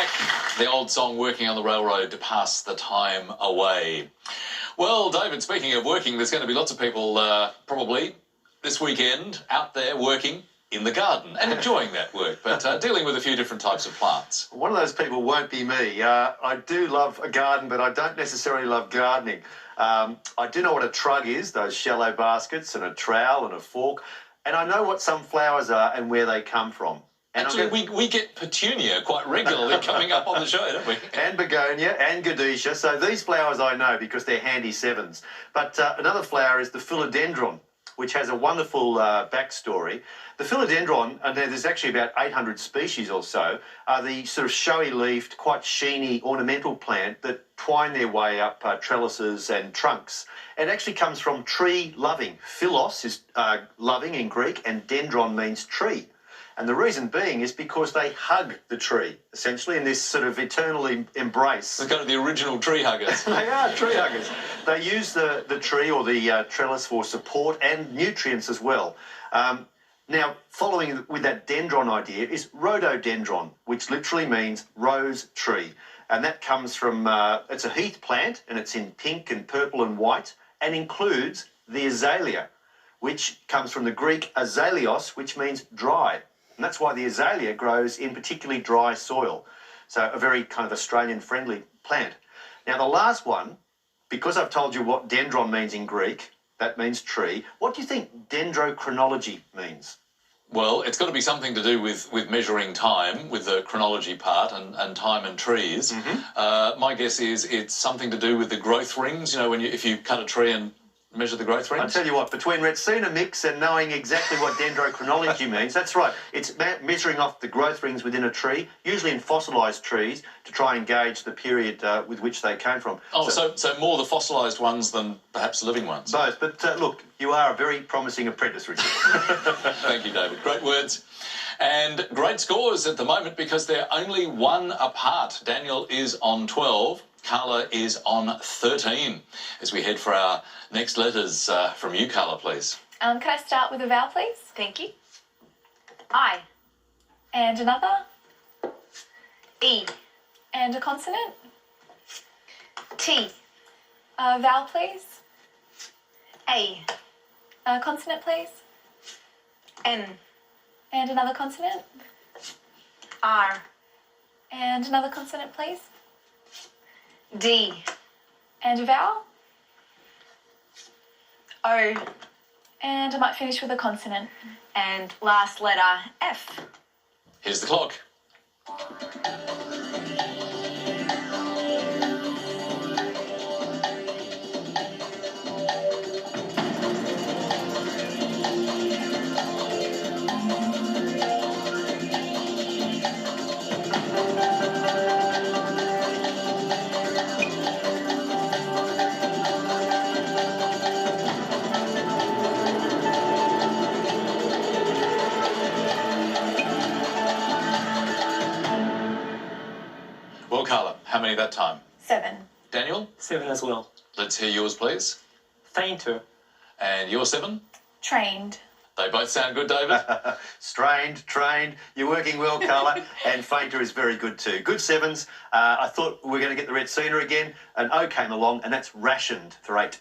back. The old song, Working on the Railroad to Pass the Time Away. Well, David, speaking of working, there's going to be lots of people probably this weekend out there working in the garden and enjoying that work, but dealing with a few different types of plants. One of those people won't be me. I do love a garden, but I don't necessarily love gardening. I do know what a trug is, those shallow baskets, and a trowel and a fork, and I know what some flowers are and where they come from. And actually, we get petunia quite regularly coming up on the show, don't we? And begonia and gadussia. So these flowers I know because they're handy sevens. But another flower is the philodendron, which has a wonderful backstory. The philodendron, and there's actually about 800 species or so, are the sort of showy-leafed, quite sheeny ornamental plant that twine their way up trellises and trunks. It actually comes from tree loving. Philos is loving in Greek, and dendron means tree. And the reason being is because they hug the tree, essentially, in this sort of eternal embrace. They're kind of the original tree huggers. They are tree huggers. They use the tree or the trellis for support and nutrients as well. Now, following with that dendron idea is rhododendron, which literally means rose tree. And that comes from, it's a heath plant, and it's in pink and purple and white, and includes the azalea, which comes from the Greek azaleos, which means dry. And that's why the azalea grows in particularly dry soil. So a very kind of Australian-friendly plant. Now, the last one, because I've told you what dendron means in Greek, that means tree, what do you think dendrochronology means? Well, it's got to be something to do with measuring time, with the chronology part and time and trees. Mm-hmm. My guess is it's something to do with the growth rings, you know, if you cut a tree and measure the growth rings? I'll tell you what, between Retsina mix and knowing exactly what dendrochronology means, that's right. It's measuring off the growth rings within a tree, usually in fossilised trees, to try and gauge the period with which they came from. Oh, so more the fossilised ones than perhaps living ones? Both, but look, you are a very promising apprentice, Richard. Thank you, David. Great words. And great scores at the moment because they're only one apart. Daniel is on 12. Carla is on 13. As we head for our next letters from you, Carla, please. Can I start with a vowel, please? Thank you. I. And another? E. And a consonant? T. Vowel, please? A. Consonant, please? N. And another consonant? R. And another consonant, please? D. And a vowel? O. And I might finish with a consonant. And last letter, F. Here's the clock. Well, Carla, how many that time? 7. Daniel? 7 as well. Let's hear yours, please. Fainter. And your 7? Trained. They both sound good, David. Strained, trained. You're working well, Carla. And fainter is very good too. Good 7s. I thought we were going to get the Retsina again. An O came along, and that's rationed for 8.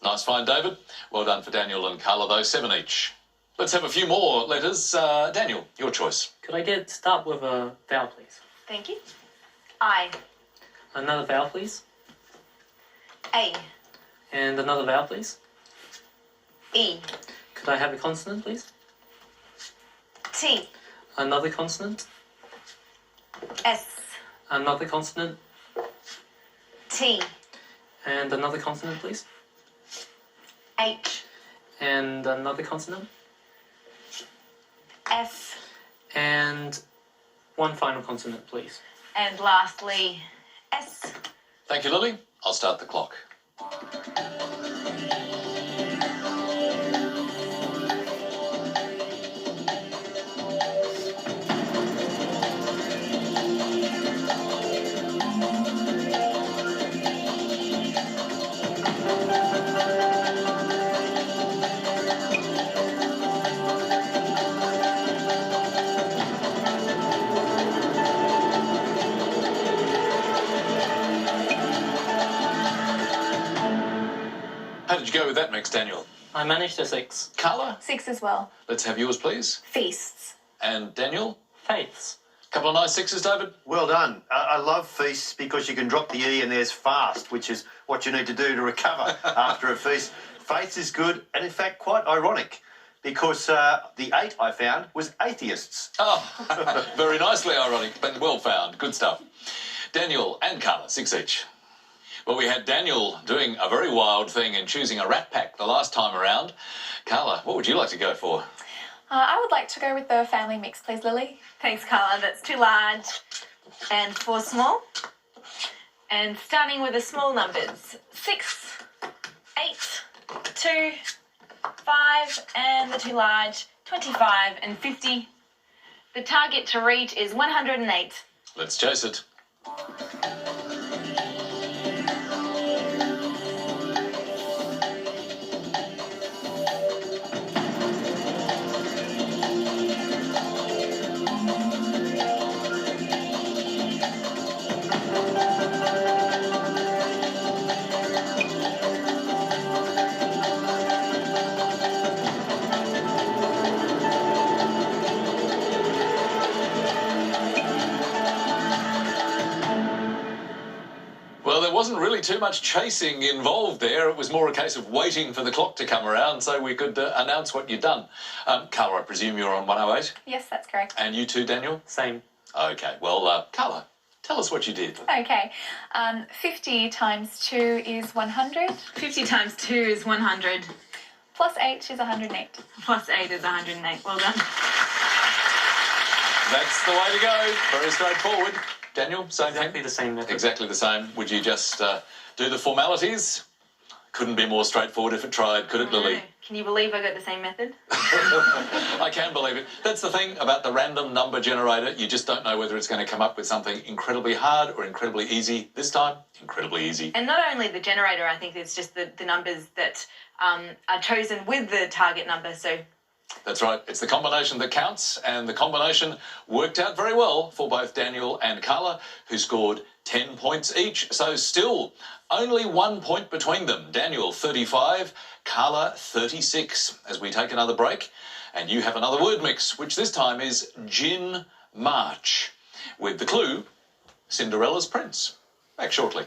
Nice find, David. Well done for Daniel and Carla, though. 7 each. Let's have a few more letters. Daniel, your choice. Could I start with a vowel, please? Thank you. I. Another vowel, please. A. And another vowel, please. E. Could I have a consonant, please? T. Another consonant. S. Another consonant. T. And another consonant, please. H. And another consonant. F. And one final consonant, please. And lastly, S. Thank you, Lily. I'll start the clock. you go with that mix, Daniel? I managed a 6. Carla, 6 as well. let's have yours, please. Feasts. And Daniel? Faiths. Couple of nice 6s, David. Well done. I love feasts because you can drop the E and there's fast, which is what you need to do to recover after a feast. Faiths is good and, in fact, quite ironic because the 8 I found was atheists. Oh, very nicely ironic, but well found. Good stuff. Daniel and Carla, 6 each. Well, we had Daniel doing a very wild thing and choosing a rat pack the last time around. Carla, what would you like to go for? I would like to go with the family mix, please, Lily. Thanks, Carla. That's 2 large and 4 small. And starting with the small numbers. 6, 8, 2, 5, and the 2 large, 25 and 50. The target to reach is 108. Let's chase it. Well, there wasn't really too much chasing involved there. It was more a case of waiting for the clock to come around so we could announce what you'd done. Carla, I presume you're on 108? Yes, that's correct. And you too, Daniel? Same. Okay, well, Carla, tell us what you did. Okay. 50 times 2 is 100. 50 times 2 is 100. Plus 8 is 108. Plus 8 is 108. Well done. That's the way to go. Very straightforward. Daniel, same Exactly thing? the same method. Exactly the same. Would you just do the formalities? Couldn't be more straightforward if it tried, could it, Lily? Can you believe I got the same method? I can believe it. That's the thing about the random number generator. You just don't know whether it's going to come up with something incredibly hard or incredibly easy. This time, incredibly easy. And not only the generator, I think it's just the numbers that are chosen with the target number. So That's right. It's the combination that counts, and the combination worked out very well for both Daniel and Carla, who scored 10 points each. So still only 1 point between them. Daniel 35, Carla 36. As we take another break, and you have another word mix, which this time is Gin March, with the clue Cinderella's Prince. Back shortly.